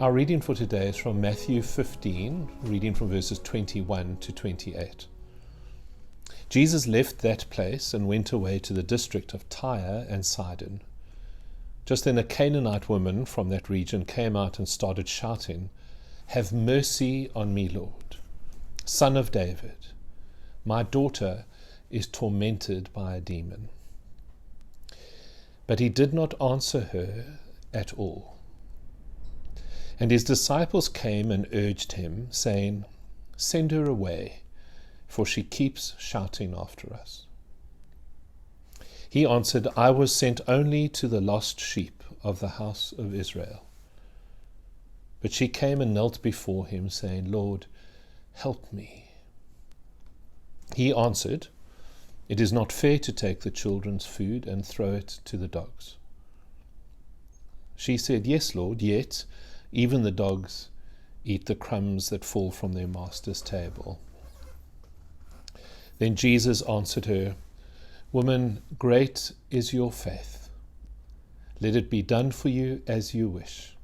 Our reading for today is from Matthew 15, reading from verses 21 to 28. Jesus left that place and went away to the district of Tyre and Sidon. Just then a Canaanite woman from that region came out and started shouting, "Have mercy on me, Lord, Son of David. My daughter is tormented by a demon." But he did not answer her at all. And his disciples came and urged him, saying, "Send her away, for she keeps shouting after us." He answered, "I was sent only to the lost sheep of the house of Israel." But she came and knelt before him, saying, "Lord, help me." He answered, "It is not fair to take the children's food and throw it to the dogs." She said, "Yes, Lord, yet even the dogs eat the crumbs that fall from their master's table." Then Jesus answered her, "Woman, great is your faith. Let it be done for you as you wish."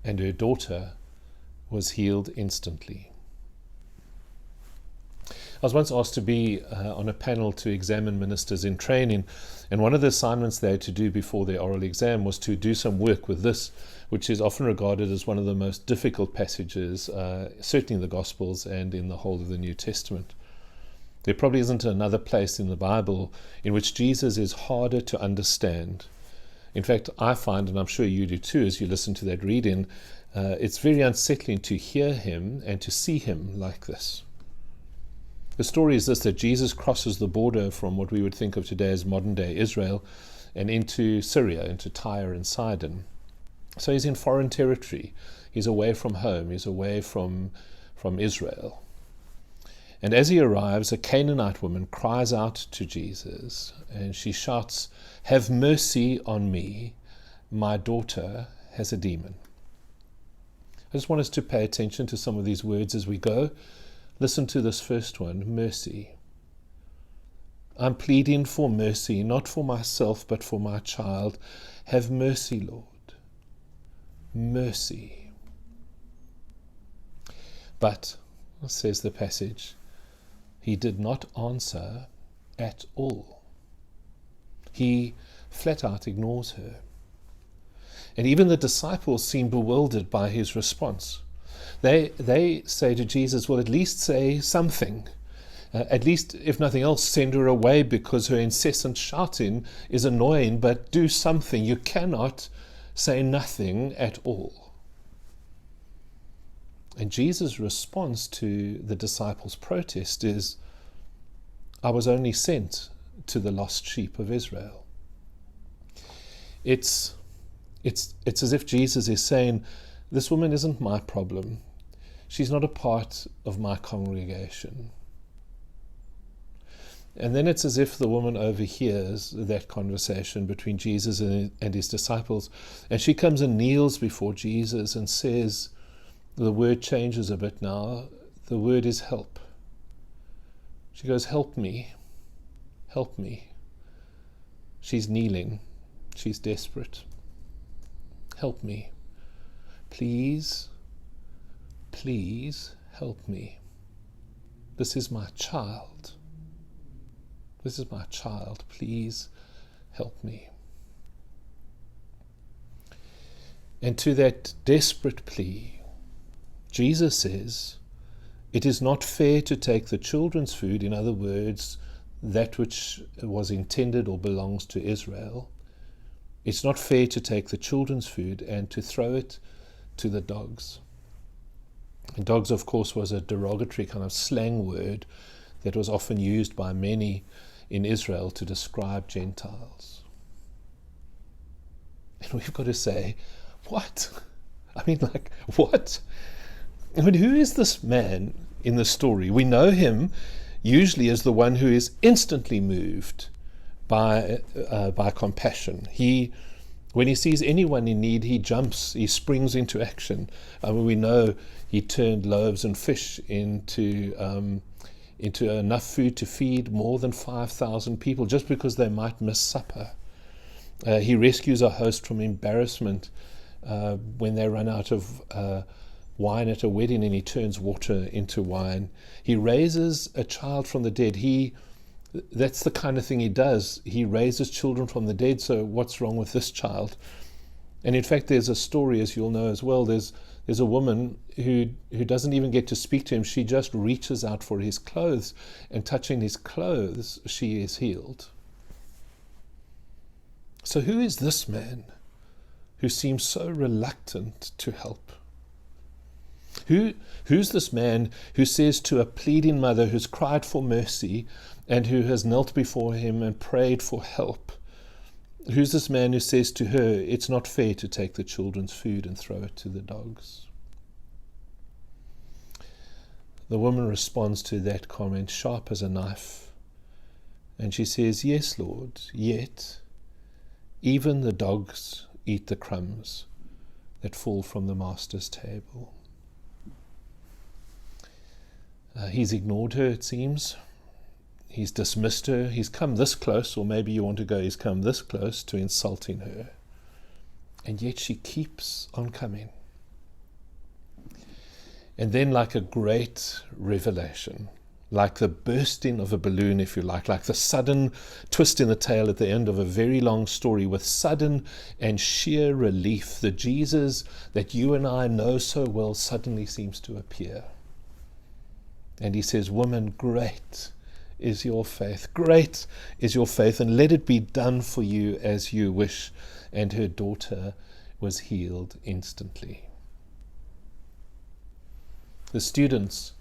And her daughter was healed instantly. I was once asked to be on a panel to examine ministers in training, and one of the assignments they had to do before their oral exam was to do some work with this, which is often regarded as one of the most difficult passages, certainly in the Gospels and in the whole of the New Testament. There probably isn't another place in the Bible in which Jesus is harder to understand. In fact, I find, and I'm sure you do too as you listen to that reading, it's very unsettling to hear him and to see him like this. The story is this, that Jesus crosses the border from what we would think of today as modern-day Israel and into Syria, into Tyre and Sidon. So he's in foreign territory. He's away from home. He's away from Israel. And as he arrives, a Canaanite woman cries out to Jesus, and she shouts, "Have mercy on me. My daughter has a demon." I just want us to pay attention to some of these words as we go. Listen to this first one, mercy. I'm pleading for mercy, not for myself, but for my child. Have mercy, Lord. Mercy. But, says the passage, he did not answer at all. He flat out ignores her. And even the disciples seem bewildered by his response. They say to Jesus, well, at least say something. At least, if nothing else, send her away because her incessant shouting is annoying, but do something. You cannot say nothing at all. And Jesus' response to the disciples' protest is, I was only sent to the lost sheep of Israel. It's as if Jesus is saying, this woman isn't my problem. She's not a part of my congregation. And then it's as if the woman overhears that conversation between Jesus and his disciples, and she comes and kneels before Jesus and says, the word changes a bit now, the word is help. She goes, help me, help me. She's kneeling, she's desperate. Help me. Please, please help me. This is my child. This is my child. Please help me. And to that desperate plea, Jesus says, it is not fair to take the children's food, in other words, that which was intended or belongs to Israel. It's not fair to take the children's food and to throw it to the dogs. And dogs, of course, was a derogatory kind of slang word that was often used by many in Israel to describe Gentiles. And we've got to say, what? I mean, like, what? I mean, who is this man in the story? We know him usually as the one who is instantly moved by compassion. When he sees anyone in need, he jumps, he springs into action. We know he turned loaves and fish into enough food to feed more than 5,000 people just because they might miss supper. He rescues a host from embarrassment when they run out of wine at a wedding and he turns water into wine. He raises a child from the dead. That's the kind of thing he does. He raises children from the dead, so what's wrong with this child? And in fact, there's a story, as you'll know as well, there's a woman who doesn't even get to speak to him. She just reaches out for his clothes, and touching his clothes, she is healed. So who is this man who seems so reluctant to help? Who's this man who says to a pleading mother who's cried for mercy and who has knelt before him and prayed for help? Who's this man who says to her, it's not fair to take the children's food and throw it to the dogs? The woman responds to that comment sharp as a knife. And she says, yes, Lord, yet even the dogs eat the crumbs that fall from the master's table. He's ignored her, it seems. He's dismissed her. He's come this close, or maybe you want to go, he's come this close to insulting her. And yet she keeps on coming. And then, like a great revelation, like the bursting of a balloon, if you like the sudden twist in the tail at the end of a very long story, with sudden and sheer relief, the Jesus that you and I know so well suddenly seems to appear. And he says, woman, great is your faith. Great is your faith, and let it be done for you as you wish. And her daughter was healed instantly. The students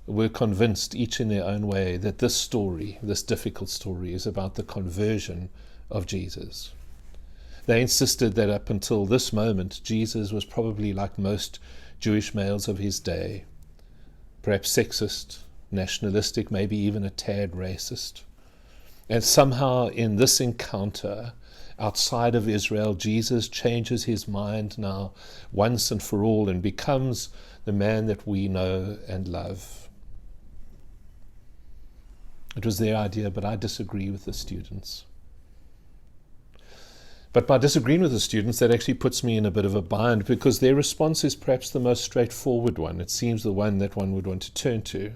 were convinced, each in their own way, that this story, this difficult story, is about the conversion of Jesus. They insisted that up until this moment, Jesus was probably like most Jewish males of his day, perhaps sexist, nationalistic, maybe even a tad racist. And somehow in this encounter outside of Israel, Jesus changes his mind now once and for all and becomes the man that we know and love. It was their idea, but I disagree with the students. But by disagreeing with the students, that actually puts me in a bit of a bind, because their response is perhaps the most straightforward one. It seems the one that one would want to turn to.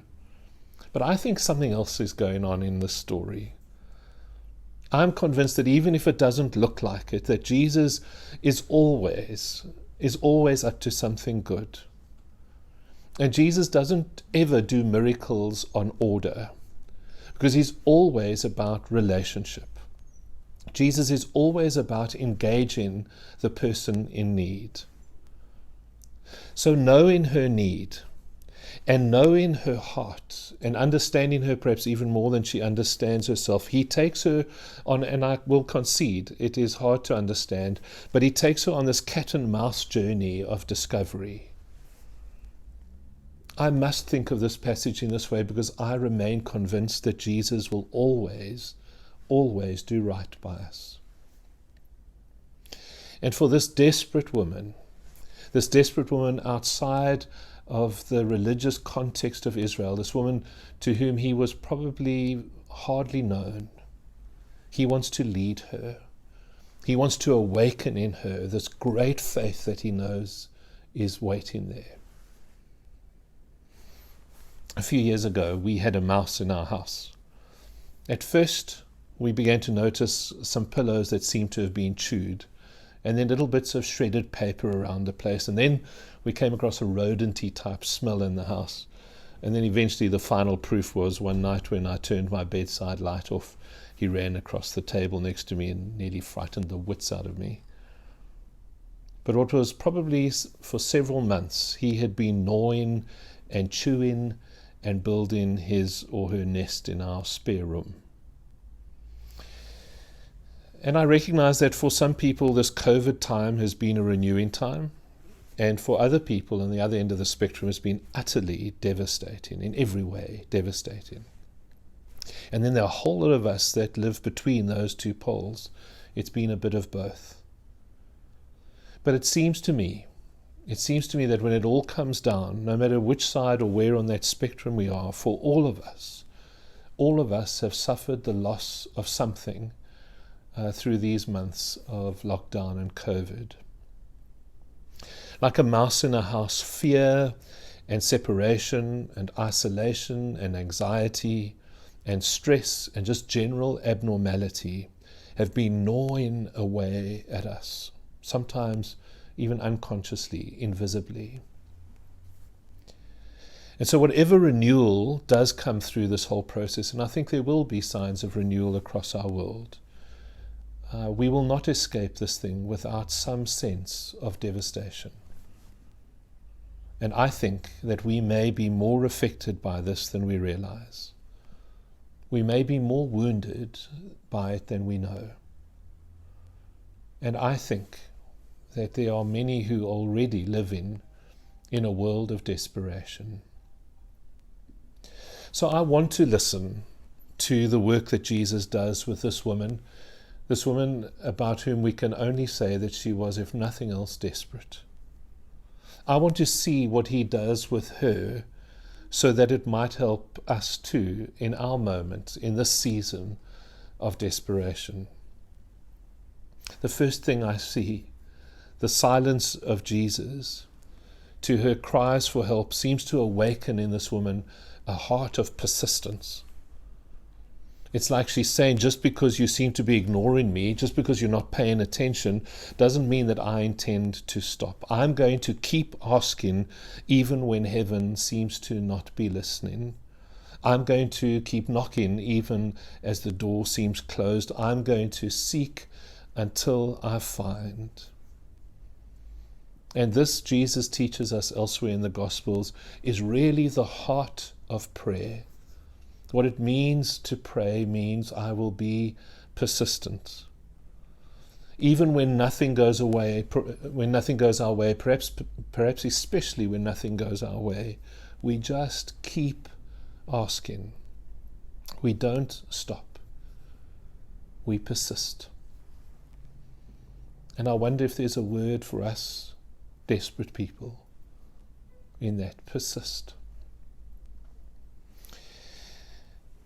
But I think something else is going on in this story. I'm convinced that even if it doesn't look like it, that Jesus is always up to something good. And Jesus doesn't ever do miracles on order, because he's always about relationship. Jesus is always about engaging the person in need. So knowing her need and knowing her heart and understanding her perhaps even more than she understands herself, he takes her on, and I will concede it is hard to understand, but he takes her on this cat and mouse journey of discovery. I must think of this passage in this way because I remain convinced that Jesus will always do right by us. And for this desperate woman outside of the religious context of Israel, this woman to whom he was probably hardly known, he wants to lead her. He wants to awaken in her this great faith that he knows is waiting there. A few years ago, we had a mouse in our house. At first, we began to notice some pillows that seemed to have been chewed, and then little bits of shredded paper around the place. And then we came across a rodenty type smell in the house. And then eventually the final proof was one night when I turned my bedside light off, he ran across the table next to me and nearly frightened the wits out of me. But what was probably for several months, he had been gnawing and chewing and building his or her nest in our spare room. And I recognize that for some people this COVID time has been a renewing time, and for other people on the other end of the spectrum has been utterly devastating, in every way devastating. And then there are a whole lot of us that live between those two poles. It's been a bit of both. But it seems to me that when it all comes down, no matter which side or where on that spectrum we are, for all of us have suffered the loss of something through these months of lockdown and COVID. Like a mouse in a house, fear and separation and isolation and anxiety and stress and just general abnormality have been gnawing away at us, sometimes even unconsciously, invisibly. And so whatever renewal does come through this whole process, and I think there will be signs of renewal across our world, we will not escape this thing without some sense of devastation. And I think that we may be more affected by this than we realize. We may be more wounded by it than we know. And I think that there are many who already live in a world of desperation. So I want to listen to the work that Jesus does with this woman about whom we can only say that she was, if nothing else, desperate. I want to see what he does with her so that it might help us too in our moment, in this season of desperation. The first thing I see, the silence of Jesus to her cries for help, seems to awaken in this woman a heart of persistence. It's like she's saying, just because you seem to be ignoring me, just because you're not paying attention, doesn't mean that I intend to stop. I'm going to keep asking even when heaven seems to not be listening. I'm going to keep knocking even as the door seems closed. I'm going to seek until I find. And this, Jesus teaches us elsewhere in the Gospels, is really the heart of prayer. What it means to pray means I will be persistent. Even when nothing goes away, when nothing goes our way, perhaps especially when nothing goes our way, we just keep asking. We don't stop. We persist. And I wonder if there's a word for us, desperate people, in that: persist.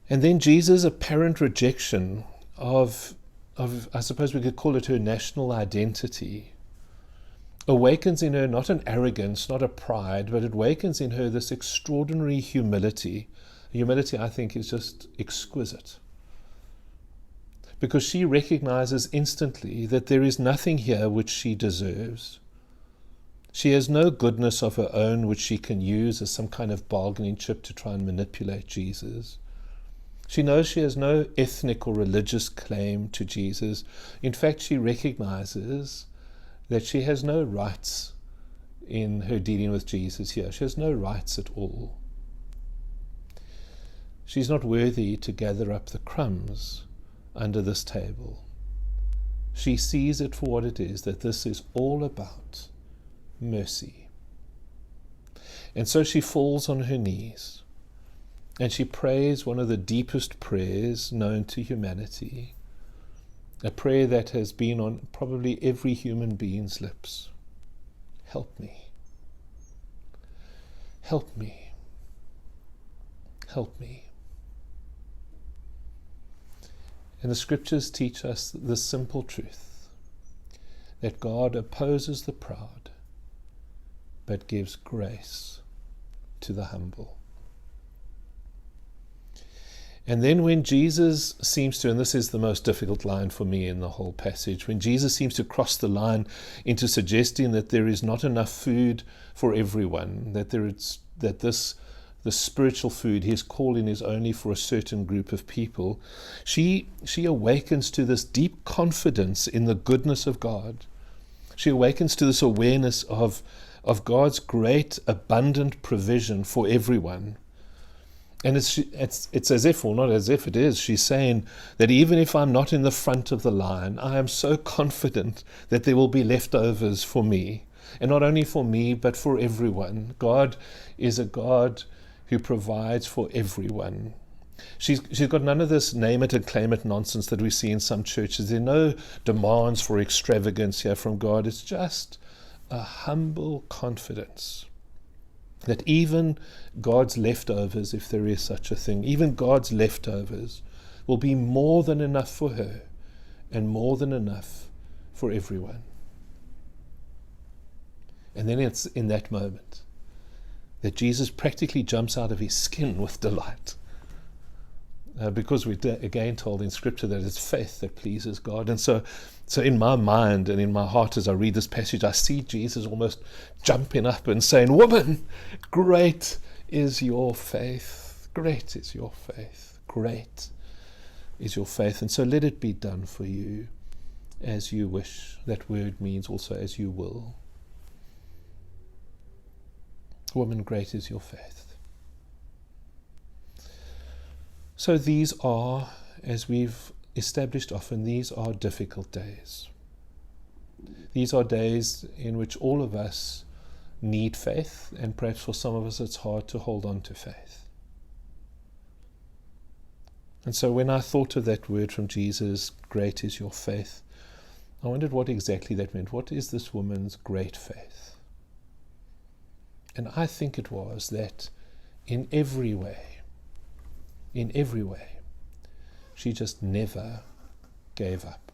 And then Jesus' apparent rejection of, I suppose we could call it her national identity, awakens in her not an arrogance, not a pride, but it awakens in her this extraordinary humility. Humility, I think, is just exquisite. Because she recognizes instantly that there is nothing here which she deserves. She has no goodness of her own which she can use as some kind of bargaining chip to try and manipulate Jesus. She knows she has no ethnic or religious claim to Jesus. In fact, she recognizes that she has no rights in her dealing with Jesus here. She has no rights at all. She's not worthy to gather up the crumbs under this table. She sees it for what it is, that this is all about mercy. And so she falls on her knees. And she prays one of the deepest prayers known to humanity, a prayer that has been on probably every human being's lips. Help me. Help me. Help me. And the scriptures teach us the simple truth that God opposes the proud, but gives grace to the humble. And then when Jesus seems to, and this is the most difficult line for me in the whole passage, when Jesus seems to cross the line into suggesting that there is not enough food for everyone, that the spiritual food his calling is only for a certain group of people, she awakens to this deep confidence in the goodness of God. She awakens to this awareness of God's great abundant provision for everyone. And it's as if, or not as if it is, she's saying that even if I'm not in the front of the line, I am so confident that there will be leftovers for me. And not only for me, but for everyone. God is a God who provides for everyone. She's got none of this name it and claim it nonsense that we see in some churches. There are no demands for extravagance here from God. It's just a humble confidence that even God's leftovers, if there is such a thing, even God's leftovers will be more than enough for her and more than enough for everyone. And then it's in that moment that Jesus practically jumps out of his skin with delight. Because we're again told in Scripture that it's faith that pleases God. And so in my mind and in my heart as I read this passage, I see Jesus almost jumping up and saying, "Woman, great is your faith. Great is your faith. Great is your faith. And so let it be done for you as you wish." That word means also as you will. Woman, great is your faith. So these are, as we've established often, these are difficult days. These are days in which all of us need faith, and perhaps for some of us it's hard to hold on to faith. And so when I thought of that word from Jesus, great is your faith, I wondered what exactly that meant. What is this woman's great faith? And I think it was that in every way, she just never gave up.